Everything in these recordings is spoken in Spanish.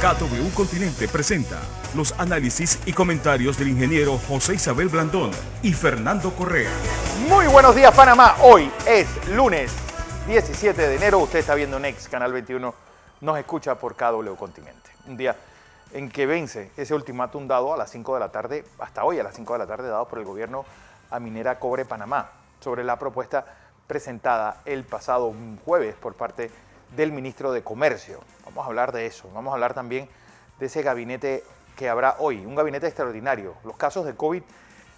KW Continente presenta los análisis y comentarios del ingeniero José Isabel Blandón y Fernando Correa. Muy buenos días, Panamá. Hoy es lunes 17 de enero. Usted está viendo Next, Canal 21. Nos escucha por KW Continente. Un día en que vence ese ultimátum dado a las 5 de la tarde, hasta hoy a las 5 de la tarde, dado por el gobierno a Minera Cobre Panamá, sobre la propuesta presentada el pasado jueves por parte del ministro de Comercio. Vamos a hablar de eso. Vamos a hablar también de ese gabinete que habrá hoy, un gabinete extraordinario. Los casos de COVID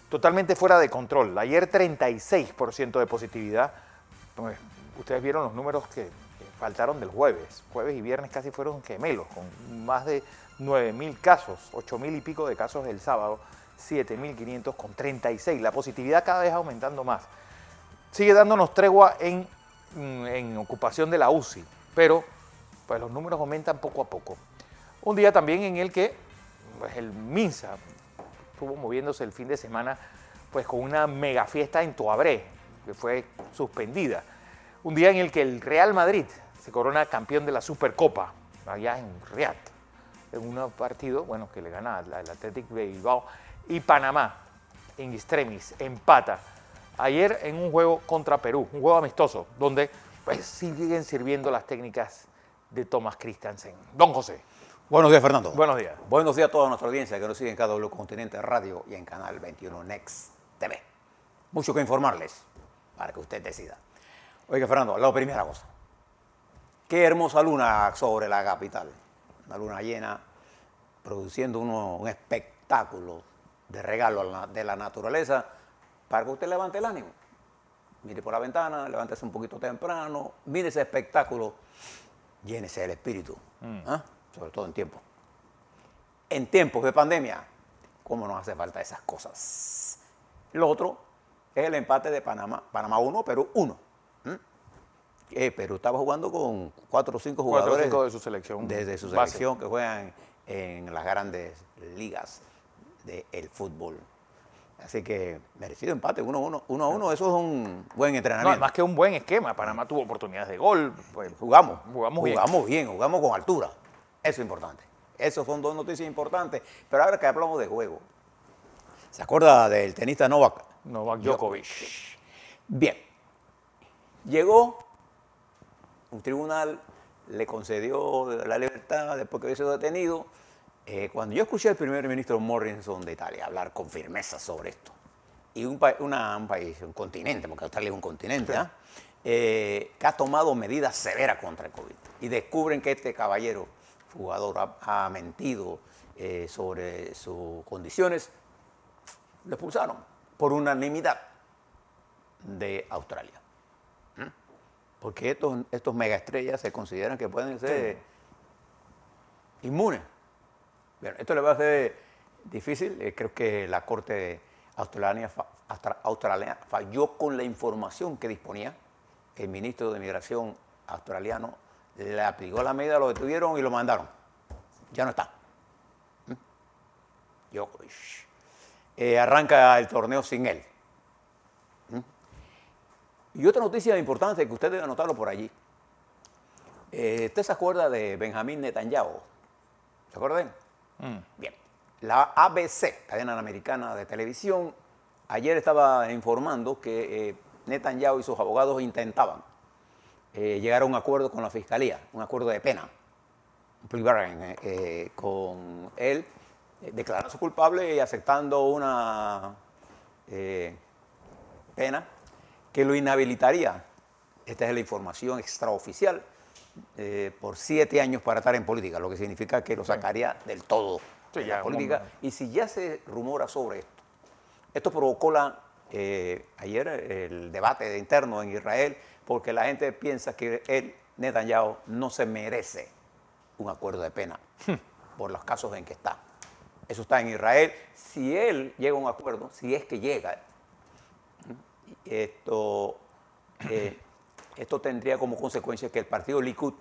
totalmente fuera de control. Ayer 36% de positividad. Pues, ustedes vieron los números que faltaron del jueves. Jueves y viernes casi fueron gemelos, con más de 9.000 casos, 8.000 y pico de casos el sábado, 7.500 con 36. La positividad cada vez aumentando más. Sigue dándonos tregua en ocupación de la UCI, pero pues los números aumentan poco a poco. Un día también en el que pues, el MINSA estuvo moviéndose el fin de semana pues, con una mega fiesta en Toabré, que fue suspendida. Un día en el que el Real Madrid se corona campeón de la Supercopa, allá en Riad, en un partido bueno, que le gana al Athletic de Bilbao, y Panamá, en extremis, empata. Ayer en un juego contra Perú, un juego amistoso, donde pues, siguen sirviendo las técnicas de Thomas Christiansen. Don José. Buenos días, Fernando. Buenos días. Buenos días a toda nuestra audiencia que nos sigue en KW Continente Radio y en Canal 21 Next TV. Mucho que informarles para que usted decida. Oiga, Fernando, la primera cosa. Qué hermosa luna sobre la capital. Una luna llena, produciendo un espectáculo de regalo de la naturaleza para que usted levante el ánimo. Mire por la ventana, levántese un poquito temprano, mire ese espectáculo, llénese del espíritu, sobre todo en tiempos. En tiempos de pandemia, ¿cómo nos hace falta esas cosas? Lo otro es el empate de Panamá. Panamá 1, Perú 1. Perú estaba jugando con 4 o 5 jugadores 4 o 5 de su selección. Desde su selección que juegan en las grandes ligas del fútbol. Así que merecido empate, 1-1, eso es un buen entrenamiento. No, más que un buen esquema, Panamá tuvo oportunidades de gol. Pues, jugamos bien, jugamos con altura. Eso es importante. Esas son dos noticias importantes. Pero ahora que hablamos de juego, ¿se acuerda del tenista Novak Djokovic? Bien, llegó, un tribunal le concedió la libertad después que había sido detenido. Cuando yo escuché al primer ministro Morrison de Italia hablar con firmeza sobre esto, y un país, un continente, porque Australia es un continente, sí, que ha tomado medidas severas contra el COVID, y descubren que este caballero, jugador, ha mentido sobre sus condiciones, lo expulsaron por unanimidad de Australia. Porque estos megaestrellas se consideran que pueden ser inmunes. Bien, esto le va a ser difícil. Creo que la Corte australiana falló con la información que disponía. El ministro de Migración australiano le aplicó la medida, lo detuvieron y lo mandaron. Ya no está. Djokovic. Arranca el torneo sin él. Y otra noticia importante que usted debe anotarlo por allí. ¿Usted se acuerda de Benjamín Netanyahu? ¿Se acuerda de él? Bien, la ABC, cadena americana de televisión, ayer estaba informando que Netanyahu y sus abogados intentaban llegar a un acuerdo con la fiscalía, un acuerdo de pena, un plea bargain, con él declararse culpable y aceptando una pena que lo inhabilitaría. Esta es la información extraoficial. Por 7 años para estar en política, lo que significa que lo sacaría del todo de la política. Y si ya se rumora sobre esto provocó ayer el debate interno en Israel, porque la gente piensa que Netanyahu, no se merece un acuerdo de pena por los casos en que está. Eso está en Israel. Si él llega a un acuerdo, si es que llega, esto tendría como consecuencia que el partido Likud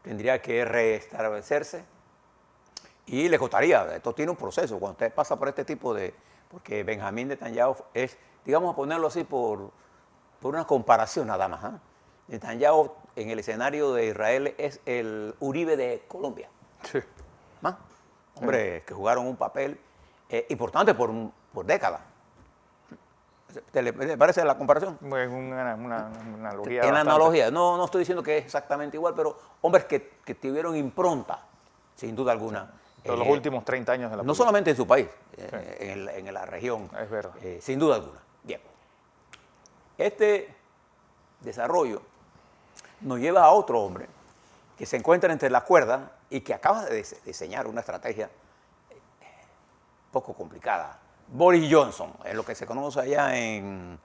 tendría que restablecerse y le costaría. Esto tiene un proceso. Cuando usted pasa por este tipo porque Benjamín Netanyahu es, digamos, a ponerlo así por una comparación nada más. Netanyahu en el escenario de Israel es el Uribe de Colombia. Sí. más. Hombres que jugaron un papel importante por décadas. ¿Le parece la comparación? Es una analogía. En la bastante. analogía, no estoy diciendo que es exactamente igual, pero hombres que tuvieron impronta, sin duda alguna. De los últimos 30 años de la No política. solamente en su país, en la región. Es verdad. Sin duda alguna. Bien. Este desarrollo nos lleva a otro hombre que se encuentra entre las cuerdas y que acaba de diseñar una estrategia poco complicada. Boris Johnson, es lo que se conoce allá en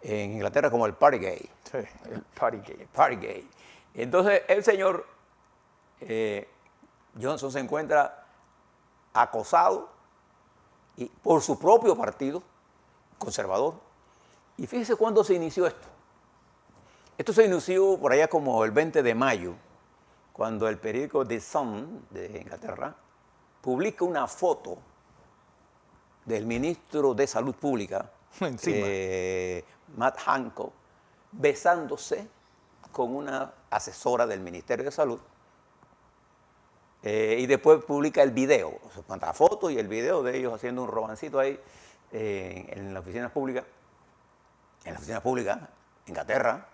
Inglaterra como el Partygate. Sí, el Partygate. Partygate. Entonces, el señor Johnson se encuentra acosado por su propio partido conservador. Y fíjese cuándo se inició esto. Esto se inició por allá como el 20 de mayo, cuando el periódico The Sun de Inglaterra publica una foto del ministro de Salud Pública, Matt Hancock, besándose con una asesora del Ministerio de Salud. Y después publica el video, o sea, la foto y el video de ellos haciendo un romancito ahí en las oficinas públicas, en Inglaterra.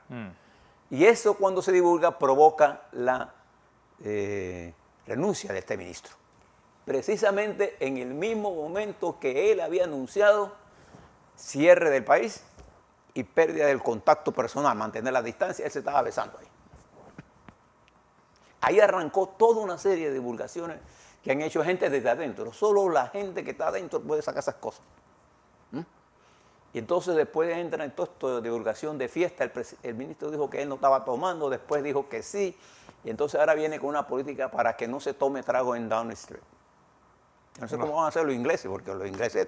Y eso, cuando se divulga, provoca la renuncia de este ministro. Precisamente en el mismo momento que él había anunciado cierre del país y pérdida del contacto personal, mantener la distancia, él se estaba besando ahí. Ahí arrancó toda una serie de divulgaciones que han hecho gente desde adentro. Solo la gente que está adentro puede sacar esas cosas. Y entonces después entra en todo esto de divulgación de fiesta. El ministro dijo que él no estaba tomando, después dijo que sí. Y entonces ahora viene con una política para que no se tome trago en Downing Street. No sé cómo van a hacer los ingleses, porque los ingleses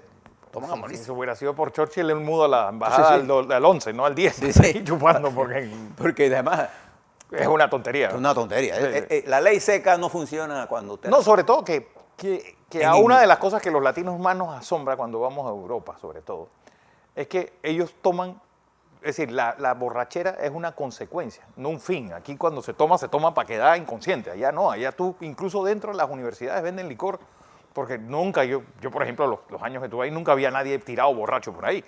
toman a morir. Si eso hubiera sido por Churchill, él muda la embajada al 11, no al 10. Sí. Chupando, porque Porque además es una tontería. es una tontería. Sí. La ley seca no funciona cuando usted... No, sobre todo que a una de las cosas que los latinos más nos asombra cuando vamos a Europa, sobre todo, es que ellos toman, es decir, la borrachera es una consecuencia, no un fin. Aquí cuando se toma para quedar inconsciente. Allá no, allá tú, incluso dentro de las universidades venden licor, porque nunca, yo por ejemplo, los años que estuve ahí, nunca había nadie tirado borracho por ahí.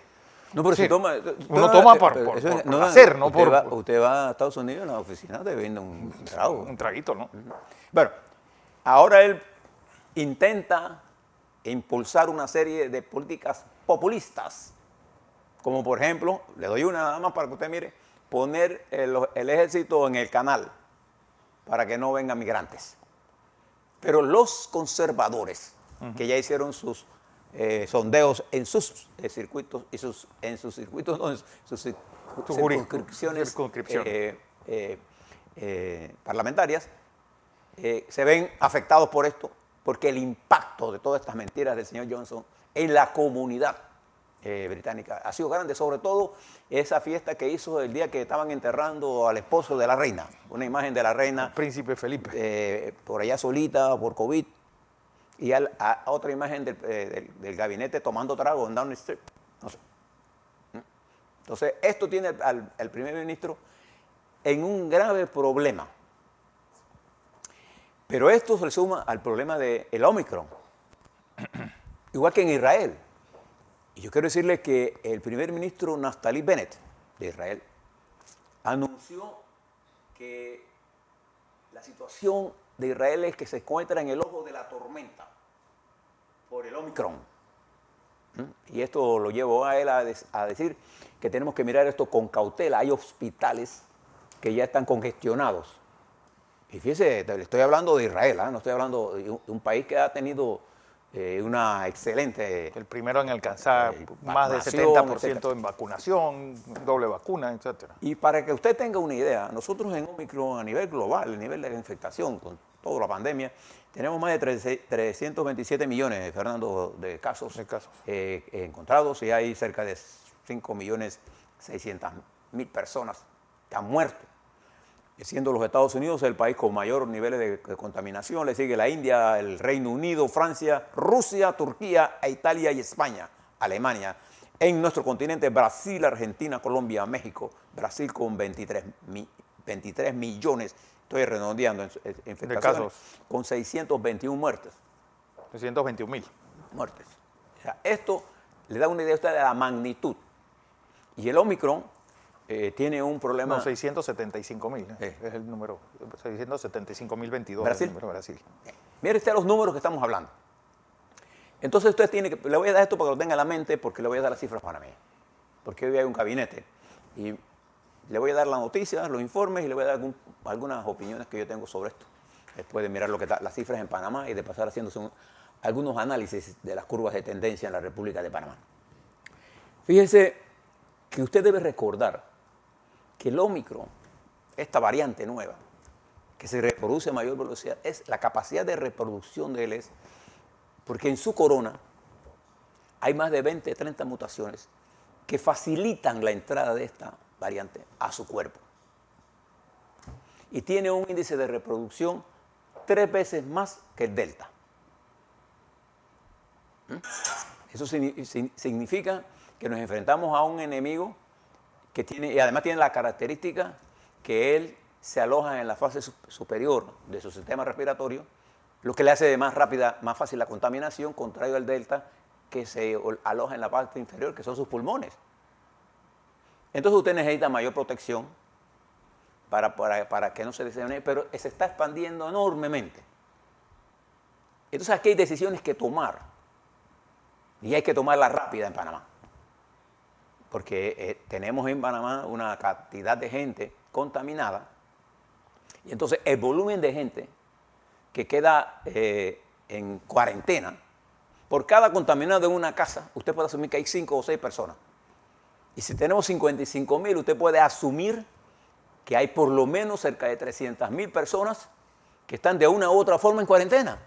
No, pero Sí, si toma... uno toma por placer, no usted por... Va, usted va a Estados Unidos, en la oficina te venden un trago. Un traguito, ¿no? Bueno, ahora él intenta impulsar una serie de políticas populistas, como por ejemplo, le doy una nada más para que usted mire, poner el ejército en el canal para que no vengan migrantes. Pero los conservadores, que ya hicieron sus sondeos en sus circuitos y sus circunscripciones parlamentarias, se ven afectados por esto, porque el impacto de todas estas mentiras del señor Johnson en la comunidad británica ha sido grande, sobre todo esa fiesta que hizo el día que estaban enterrando al esposo de la reina, una imagen de la reina, Príncipe Felipe. por allá solita por COVID, y a otra imagen del gabinete tomando trago en Downing Street. No sé. Entonces, esto tiene al primer ministro en un grave problema. Pero esto se le suma al problema del Omicron, igual que en Israel. Y yo quiero decirle que el primer ministro Naftali Bennett de Israel anunció que la situación de Israel es que se encuentra en el ojo de la tormenta por el Omicron. Y esto lo llevó a él a decir que tenemos que mirar esto con cautela. Hay hospitales que ya están congestionados. Y fíjese, le estoy hablando de Israel, no estoy hablando de un país que ha tenido una excelente... El primero en alcanzar más del vacunación, 70% en vacunación, doble vacuna, etc. Y para que usted tenga una idea, nosotros en Omicron a nivel global, a nivel de la infectación, con toda la pandemia, tenemos más de 327 millones, Fernando, de casos encontrados, y hay cerca de 5.600.000 personas que han muerto. Siendo los Estados Unidos el país con mayor niveles de contaminación, le sigue la India, el Reino Unido, Francia, Rusia, Turquía, Italia y España, Alemania. En nuestro continente, Brasil, Argentina, Colombia, México. Brasil con 23 millones, estoy redondeando en infectaciones, con 621 muertes. 321.000 muertes. O sea, esto le da una idea a usted de la magnitud. Y el Omicron tiene un problema. No, 675.000. Es el número. 675.022. ¿Brasil? El número de Brasil. Mire usted los números que estamos hablando. Entonces usted tiene que, le voy a dar esto para que lo tenga en la mente, porque le voy a dar las cifras panameñas. Porque hoy hay un gabinete y le voy a dar las noticias, los informes y le voy a dar algunas opiniones que yo tengo sobre esto. Después de mirar lo que está, las cifras en Panamá y de pasar haciéndose algunos análisis de las curvas de tendencia en la República de Panamá. Fíjese que usted debe recordar que el Omicron, esta variante nueva, que se reproduce a mayor velocidad, es la capacidad de reproducción de él es, porque en su corona hay más de 20, 30 mutaciones que facilitan la entrada de esta variante a su cuerpo. Y tiene un índice de reproducción 3 veces más que el Delta. Eso significa que nos enfrentamos a un enemigo que tiene, y además tiene la característica que él se aloja en la fase superior de su sistema respiratorio, lo que le hace de más rápida, más fácil la contaminación, contrario al Delta, que se aloja en la parte inferior, que son sus pulmones. Entonces usted necesita mayor protección para que no se disemine, pero se está expandiendo enormemente. Entonces aquí hay decisiones que tomar, y hay que tomarlas rápida en Panamá, porque tenemos en Panamá una cantidad de gente contaminada, y entonces el volumen de gente que queda en cuarentena, por cada contaminado en una casa, usted puede asumir que hay 5 o 6 personas. Y si tenemos 55.000, usted puede asumir que hay por lo menos cerca de 300.000 personas que están de una u otra forma en cuarentena,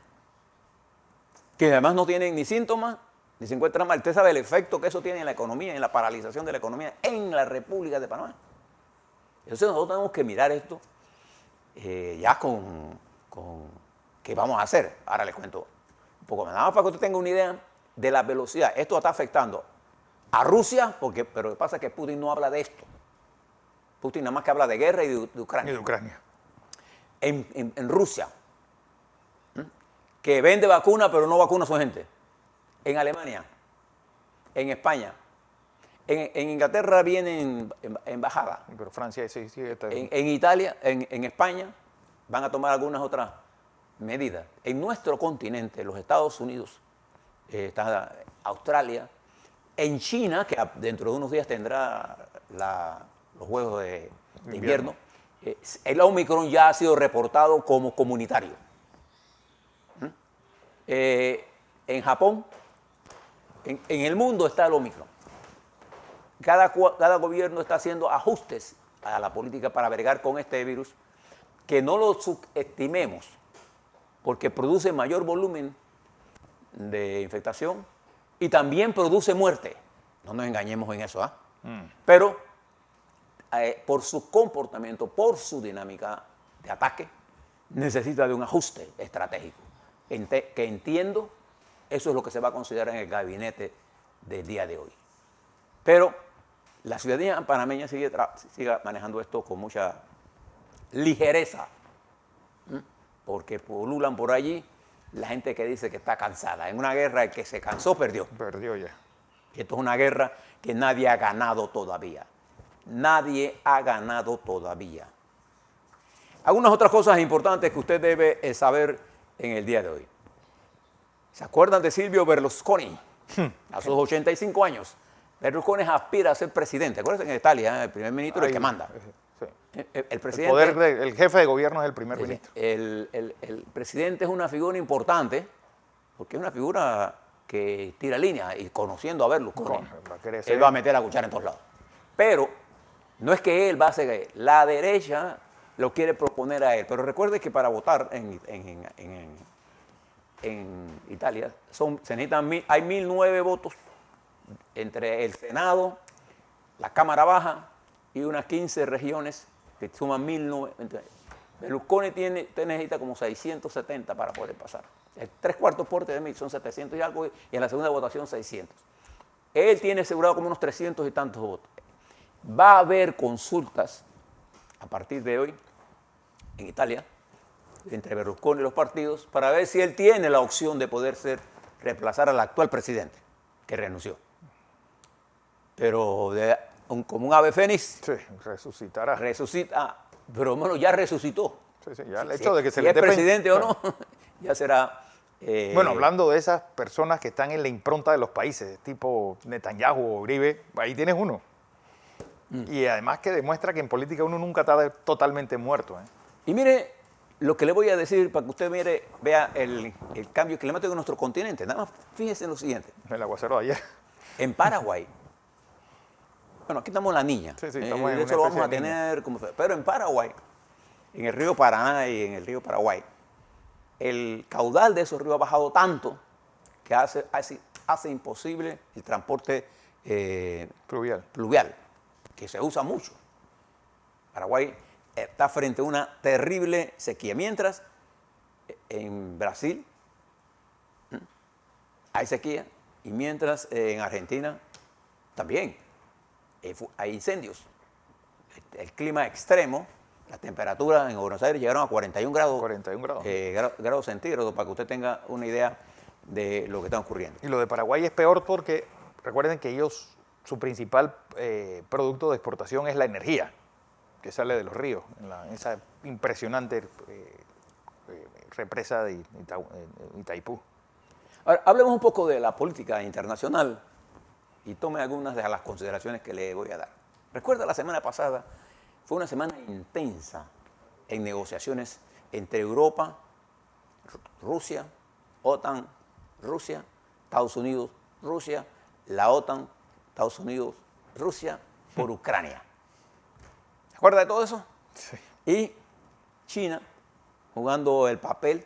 que además no tienen ni síntomas, ni se encuentran mal. Usted sabe el efecto que eso tiene en la economía, en la paralización de la economía en la República de Panamá. Entonces nosotros tenemos que mirar esto ya con qué vamos a hacer. Ahora les cuento un poco más, nada más para que usted tenga una idea de la velocidad. Esto está afectando a Rusia, pero lo que pasa es que Putin no habla de esto. Putin nada más que habla de guerra y de Ucrania. Y de Ucrania. En Rusia, que vende vacuna pero no vacuna a su gente. En Alemania, en España, en Inglaterra vienen en bajada. Pero Francia sí. En Italia, en España, van a tomar algunas otras medidas. En nuestro continente, los Estados Unidos, está Australia, en China, que dentro de unos días tendrá los Juegos de invierno, el Omicron ya ha sido reportado como comunitario. En Japón, en el mundo está el Omicron. Cada gobierno está haciendo ajustes a la política para bregar con este virus, que no lo subestimemos, porque produce mayor volumen de infectación y también produce muerte. No nos engañemos en eso, ¿ah? Pero por su comportamiento, por su dinámica de ataque, necesita de un ajuste estratégico. Que entiendo, eso es lo que se va a considerar en el gabinete del día de hoy. Pero la ciudadanía panameña sigue manejando esto con mucha ligereza, porque pululan por allí la gente que dice que está cansada. En una guerra el que se cansó perdió. Perdió ya. Y esto es una guerra que nadie ha ganado todavía. Nadie ha ganado todavía. Algunas otras cosas importantes que usted debe saber en el día de hoy. ¿Se acuerdan de Silvio Berlusconi? A sus 85 años. Berlusconi aspira a ser presidente. Acuérdense que en Italia el primer ministro es el que manda. Sí. El presidente, el jefe de gobierno es el primer ministro. El presidente es una figura importante, porque es una figura que tira línea, y conociendo a Berlusconi, él va a meter la cuchara en todos lados. Pero no es que él va a hacer, la derecha lo quiere proponer a él. Pero recuerde que para votar en Italia se necesitan hay 1.009 votos entre el Senado, la Cámara Baja y unas 15 regiones que suman 1.009. Berlusconi necesita como 670 para poder pasar. El 3/4 parte de 1.000 son 700 y algo, y en la segunda votación 600. Él tiene asegurado como unos 300 y tantos votos. Va a haber consultas a partir de hoy en Italia entre Berlusconi y los partidos para ver si él tiene la opción de poder reemplazar al actual presidente, que renunció. Pero como un ave fénix, Sí, resucitará. resucita, pero bueno, ya resucitó. Sí, sí, ya el hecho de que se si le es dé presidente o no, ya será... Bueno, hablando de esas personas que están en la impronta de los países, tipo Netanyahu o Uribe, ahí tienes uno. Y además que demuestra que en política uno nunca está totalmente muerto. Y mire lo que le voy a decir para que usted vea el cambio climático de nuestro continente. Nada más fíjese en lo siguiente. El aguacero de ayer. En Paraguay, bueno, aquí estamos en la niña. Sí, estamos en de hecho una lo vamos a especie de tener, pero en Paraguay, en el río Paraná y en el río Paraguay, el caudal de esos ríos ha bajado tanto que hace imposible el transporte pluvial, que se usa mucho. Paraguay está frente a una terrible sequía, mientras en Brasil hay sequía y mientras en Argentina también hay incendios. El clima extremo, las temperaturas en Buenos Aires llegaron a 41 grados, 41 grados. Grados centígrados, para que usted tenga una idea de lo que está ocurriendo. Y lo de Paraguay es peor porque recuerden que ellos, su principal producto de exportación es la energía que sale de los ríos, en esa impresionante represa de Itaipú. Ahora, hablemos un poco de la política internacional y tome algunas de las consideraciones que le voy a dar. Recuerda, la semana pasada fue una semana intensa en negociaciones entre Europa, Rusia, OTAN, Rusia, Estados Unidos, Rusia, la OTAN, Estados Unidos, Rusia, por Ucrania. ¿Se acuerda de todo eso? Sí. Y China jugando el papel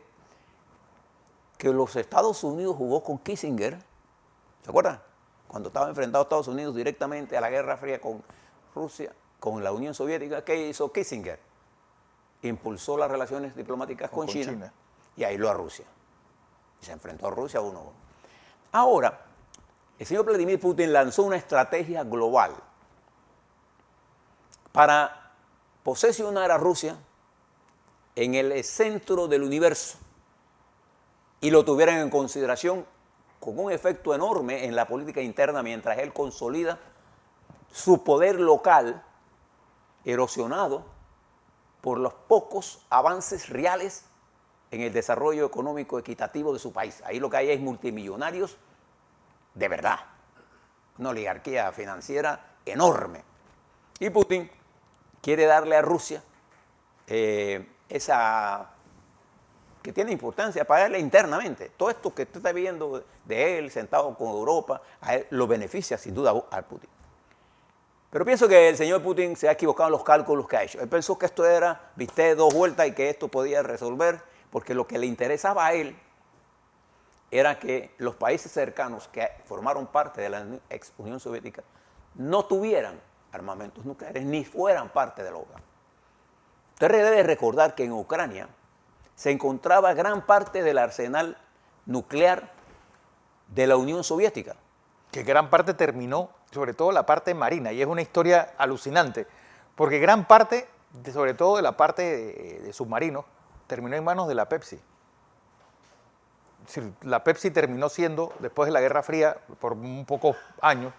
que los Estados Unidos jugó con Kissinger. ¿Se acuerdan? Cuando estaba enfrentado Estados Unidos directamente a la Guerra Fría con Rusia, con la Unión Soviética, ¿qué hizo Kissinger? Impulsó las relaciones diplomáticas con China y aisló a Rusia. Y se enfrentó a Rusia 1-1. Ahora, el señor Vladimir Putin lanzó una estrategia global para posesionar a Rusia en el centro del universo y lo tuvieran en consideración con un efecto enorme en la política interna mientras él consolida su poder local erosionado por los pocos avances reales en el desarrollo económico equitativo de su país. Ahí lo que hay es multimillonarios de verdad, una oligarquía financiera enorme. Y Putin quiere darle a Rusia esa que tiene importancia para él internamente. Todo esto que usted está viendo de él sentado con Europa, a él lo beneficia sin duda a Putin. Pero pienso que el señor Putin se ha equivocado en los cálculos que ha hecho. Él pensó que esto era, viste, 2 vueltas y que esto podía resolver, porque lo que le interesaba a él era que los países cercanos que formaron parte de la ex Unión Soviética no tuvieran armamentos nucleares ni fueran parte de la OTAN. Usted debe recordar que en Ucrania se encontraba gran parte del arsenal nuclear de la Unión Soviética. Que gran parte terminó, sobre todo la parte marina, y es una historia alucinante, porque gran parte, sobre todo de la parte de submarinos, terminó en manos de la Pepsi. La Pepsi terminó siendo, después de la Guerra Fría, por un pocos años,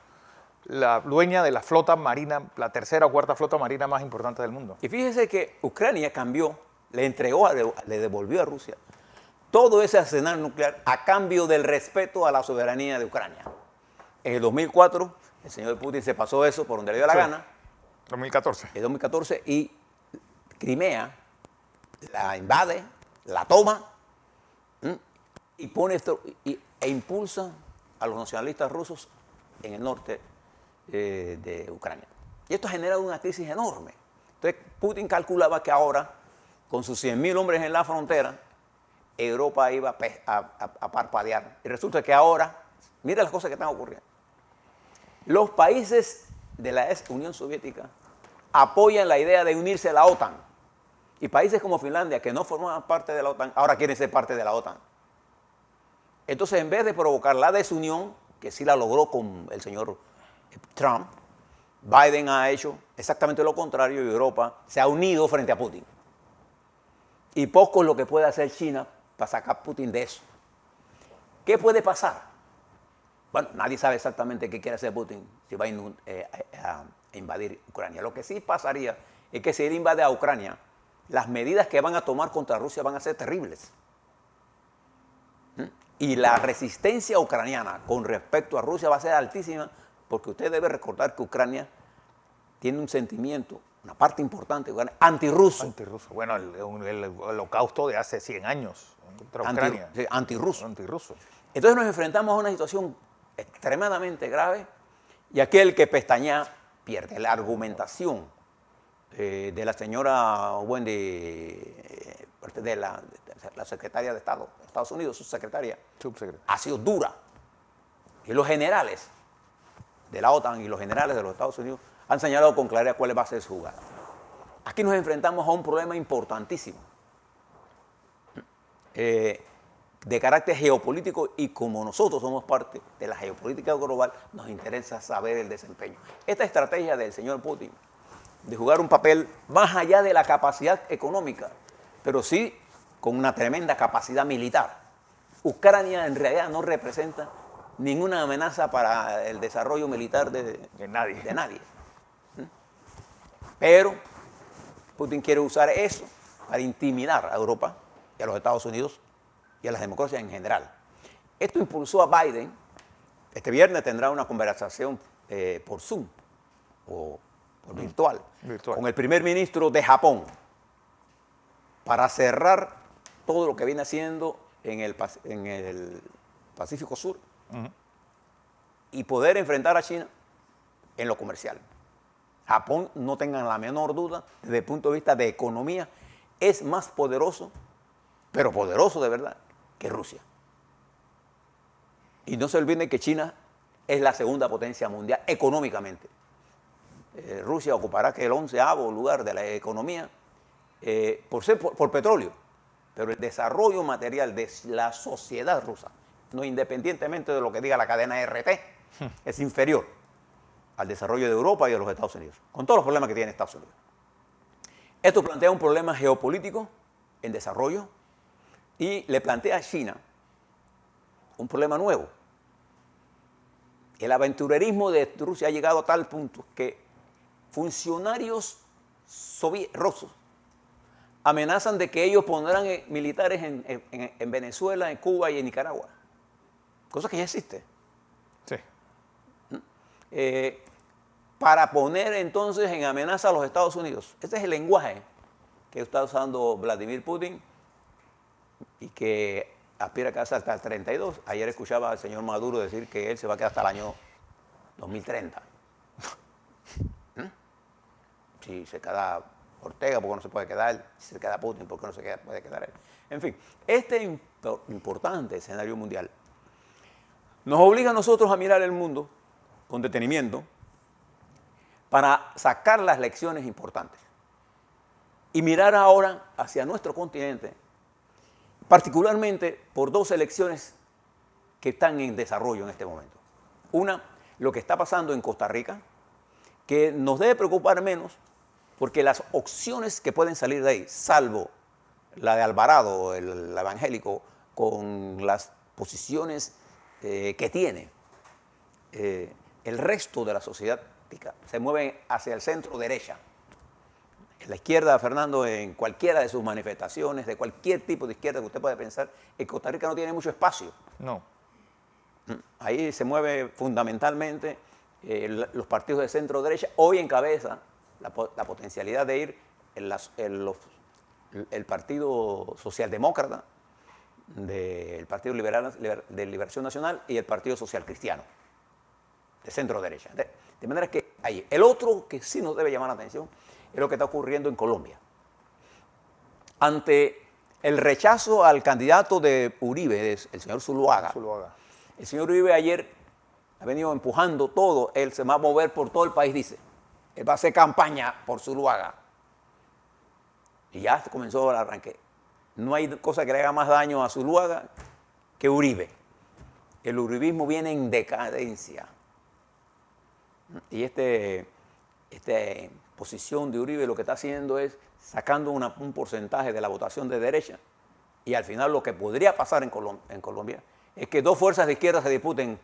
la dueña de la flota marina, la tercera o cuarta flota marina más importante del mundo. Y fíjese que Ucrania cambió, le entregó, le devolvió a Rusia todo ese arsenal nuclear a cambio del respeto a la soberanía de Ucrania. En el 2004, el señor Putin se pasó eso por donde le dio la gana. 2014. En 2014, y Crimea la invade, la toma, y pone esto, e impulsa a los nacionalistas rusos en el norte de Ucrania. Y esto ha generado una crisis enorme. Entonces, Putin calculaba que ahora, con sus 100.000 hombres en la frontera, Europa iba a parpadear. Y resulta que ahora, mira las cosas que están ocurriendo. Los países de la ex Unión Soviética apoyan la idea de unirse a la OTAN. Y países como Finlandia, que no formaban parte de la OTAN, ahora quieren ser parte de la OTAN. Entonces, en vez de provocar la desunión, que sí la logró con el señor Trump, Biden ha hecho exactamente lo contrario y Europa se ha unido frente a Putin. Y poco es lo que puede hacer China para sacar a Putin de eso. ¿Qué puede pasar? Bueno, nadie sabe exactamente qué quiere hacer Putin si va a invadir Ucrania. Lo que sí pasaría es que si él invade a Ucrania, las medidas que van a tomar contra Rusia van a ser terribles. Y la resistencia ucraniana con respecto a Rusia va a ser altísima, porque usted debe recordar que Ucrania tiene un sentimiento, una parte importante, antirruso. Antirruso. Bueno, el holocausto de hace 100 años contra Ucrania. Sí, antirruso. Antirruso. Entonces nos enfrentamos a una situación extremadamente grave y aquel que pestañea pierde. La argumentación de la señora Wendy, de la secretaria de Estado de Estados Unidos, subsecretaria, ha sido dura. Y los generales de la OTAN y los generales de los Estados Unidos han señalado con claridad cuál va a ser su jugada. Aquí nos enfrentamos a un problema importantísimo de carácter geopolítico, y como nosotros somos parte de la geopolítica global, nos interesa saber el desempeño. Esta estrategia del señor Putin de jugar un papel más allá de la capacidad económica, pero sí con una tremenda capacidad militar. Ucrania en realidad no representa ninguna amenaza para el desarrollo militar de nadie. Pero Putin quiere usar eso para intimidar a Europa y a los Estados Unidos y a las democracias en general. Esto impulsó a Biden. Este viernes tendrá una conversación por Zoom o por virtual con el primer ministro de Japón para cerrar todo lo que viene haciendo en el Pacífico Sur y poder enfrentar a China en lo comercial. Japón, no tengan la menor duda, desde el punto de vista de economía, es más poderoso, pero poderoso de verdad, que Rusia. Y no se olviden que China es la segunda potencia mundial económicamente. Rusia ocupará que el 11º lugar de la economía por petróleo, pero el desarrollo material de la sociedad rusa, no independientemente de lo que diga la cadena RT, es inferior al desarrollo de Europa y de los Estados Unidos, con todos los problemas que tiene Estados Unidos. Esto plantea un problema geopolítico en desarrollo y le plantea a China un problema nuevo. El aventurerismo de Rusia ha llegado a tal punto que funcionarios rusos amenazan de que ellos pondrán militares en Venezuela, en Cuba y en Nicaragua. Cosa que ya existe. Sí. Para poner entonces en amenaza a los Estados Unidos. Este es el lenguaje que está usando Vladimir Putin y que aspira a quedarse hasta el 32. Ayer escuchaba al señor Maduro decir que él se va a quedar hasta el año 2030. Si se queda Ortega, ¿por qué no se puede quedar? Si se queda Putin, ¿por qué no se puede quedar él? En fin, este importante escenario mundial nos obliga a nosotros a mirar el mundo con detenimiento para sacar las lecciones importantes y mirar ahora hacia nuestro continente, particularmente por dos elecciones que están en desarrollo en este momento. Una, lo que está pasando en Costa Rica, que nos debe preocupar menos porque las opciones que pueden salir de ahí, salvo la de Alvarado, el evangélico, con las posiciones que tiene, el resto de la sociedad se mueve hacia el centro derecha. En la izquierda, Fernando, en cualquiera de sus manifestaciones, de cualquier tipo de izquierda que usted pueda pensar, en Costa Rica no tiene mucho espacio. No. Ahí se mueve fundamentalmente los partidos de centro derecha. Hoy encabeza la potencialidad de ir el Partido Socialdemócrata, del Partido Liberal de Liberación Nacional y el Partido Social Cristiano, de centro derecha. De manera que ahí. El otro que sí nos debe llamar la atención es lo que está ocurriendo en Colombia. Ante el rechazo al candidato de Uribe, el señor Zuluaga. El señor Uribe ayer ha venido empujando todo. Él se va a mover por todo el país, dice. Él va a hacer campaña por Zuluaga. Y ya comenzó el arranque. No hay cosa que le haga más daño a Zuluaga que Uribe. El uribismo viene en decadencia. Y esta posición de Uribe lo que está haciendo es sacando un porcentaje de la votación de derecha, y al final lo que podría pasar en Colombia es que dos fuerzas de izquierda se disputen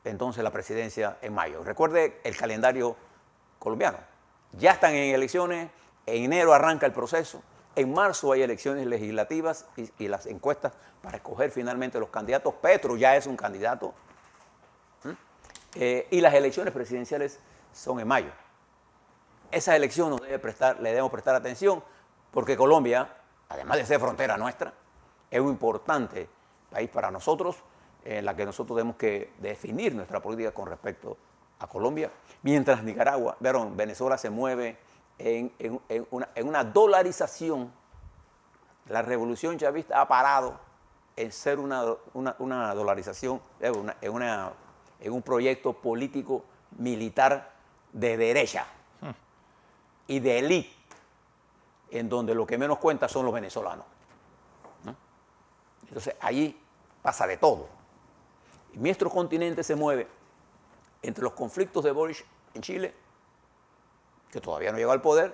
entonces la presidencia en mayo. Recuerde el calendario colombiano. Ya están en elecciones, en enero arranca el proceso, en marzo hay elecciones legislativas y las encuestas para escoger finalmente los candidatos. Petro ya es un candidato. Y las elecciones presidenciales son en mayo. Esa elección le debemos prestar atención porque Colombia, además de ser frontera nuestra, es un importante país para nosotros, en la que nosotros tenemos que definir nuestra política con respecto a Colombia, mientras Venezuela se mueve en una dolarización. La revolución chavista ha parado en ser una dolarización, en un proyecto político militar de derecha y de élite, en donde lo que menos cuenta son los venezolanos, ¿no? Entonces, allí pasa de todo. Y nuestro continente se mueve entre los conflictos de Boric en Chile, que todavía no llegó al poder,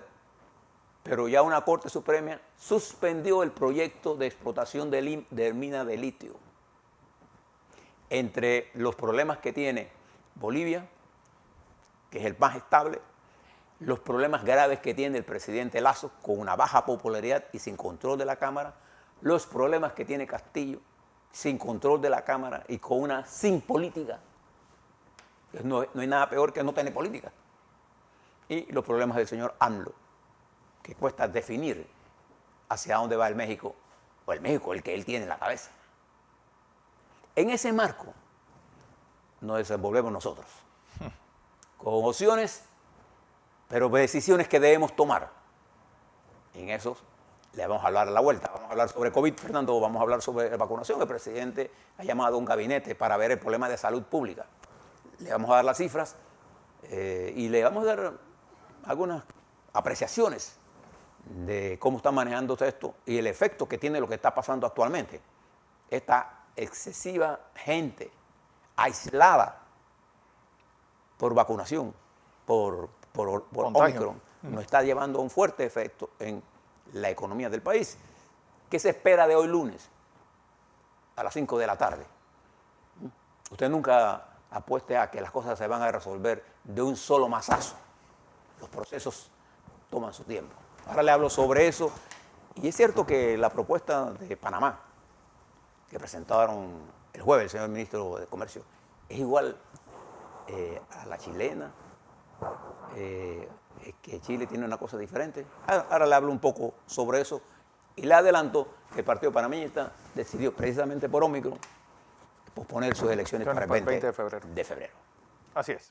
pero ya una Corte Suprema suspendió el proyecto de explotación de mina de litio. Entre los problemas que tiene Bolivia, que es el más estable, los problemas graves que tiene el presidente Lasso, con una baja popularidad y sin control de la Cámara, los problemas que tiene Castillo, sin control de la Cámara y sin política. No hay nada peor que no tener política. Y los problemas del señor AMLO, que cuesta definir hacia dónde va el México, o el México, el que él tiene en la cabeza. En ese marco nos desenvolvemos nosotros, con opciones, pero decisiones que debemos tomar. En esos le vamos a hablar a la vuelta. Vamos a hablar sobre COVID, Fernando, vamos a hablar sobre la vacunación. El presidente ha llamado a un gabinete para ver el problema de salud pública. Le vamos a dar las cifras y le vamos a dar algunas apreciaciones de cómo está manejando esto y el efecto que tiene lo que está pasando actualmente. Esta excesiva gente aislada por vacunación, por Omicron, nos está llevando a un fuerte efecto en la economía del país. ¿Qué se espera de hoy lunes a las 5 de la tarde? Usted nunca apueste a que las cosas se van a resolver de un solo mazazo. Los procesos toman su tiempo. Ahora le hablo sobre eso. Y es cierto que la propuesta de Panamá, que presentaron el jueves el señor ministro de Comercio, es igual a la chilena, que Chile tiene una cosa diferente. Ahora le hablo un poco sobre eso y le adelanto que el Partido Panameñista decidió, precisamente por Omicron, posponer sus elecciones para el 20 de febrero. Así es.